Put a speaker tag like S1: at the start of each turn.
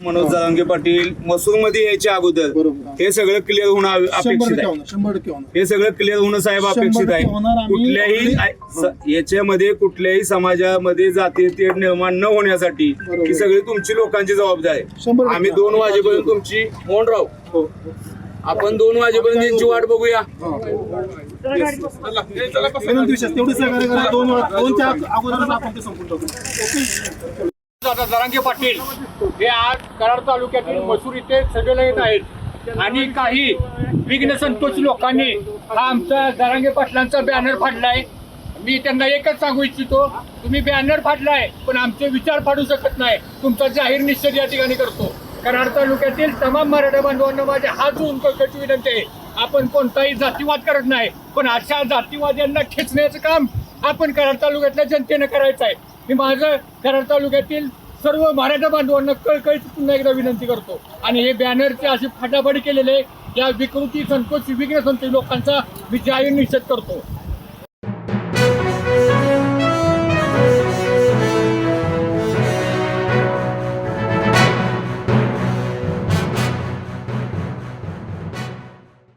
S1: मनोज जरांगे पाटील मसूरमध्ये यायच्या अगोदर हे सगळं क्लिअर होणं अपेक्षित आहे.
S2: 100% होणार.
S1: हे सगळं क्लिअर होणं साहेब अपेक्षित आहे.
S2: 100% होणार.
S1: कुठल्याही याच्यामध्ये कुठल्याही समाजामध्ये जातीय तेढ निर्माण न होण्यासाठी ही सगळी तुमची लोकांची जबाबदारी आहे.
S2: 100%
S1: आम्ही 2 वाजेपर्यंत तुमची मोहन राव
S2: हो.
S1: आपण 2 वाजेपर्यंत यांची वाट बघूया.
S2: विनंती विशेष तेवढी सहकार्य करा. 2च्या अगोदरच आपण ते संपून टाकू.
S3: आता जरांगे पाटील हे आज कराड तालुक्यातील मसूर इथे सभेला येत आहेत आणि काही विघ्न संतोष लोकांनी हा आमचा जरांगे पाटलांचा बॅनर फाडलाय. मी त्यांना एकच सांगू इच्छितो, तुम्ही बॅनर फाडलाय पण आमचे विचार फाडू शकत नाही. तुमचा जाहीर निषेध या ठिकाणी करतो. कराड तालुक्यातील तमाम मराठा बांधवांना माझे हात जोडून कळकळीची विनंती आहे, आपण कोणताही जातीवाद करत नाही, पण अशा जातीवाद्यांना खेचण्याचं काम आपण कराड तालुक्यातल्या जनतेनं करायचं आहे. मी माझं कराड तालुक्यातील सर्व मराठा बांधवांना कळकळीची पुन्हा एकदा विनंती करतो आणि हे बॅनरचे अशी फाटाफाटी केलेले या विकृती संकोच विघ्न संतोष लोकांचा मी जाहीर निषेध करतो.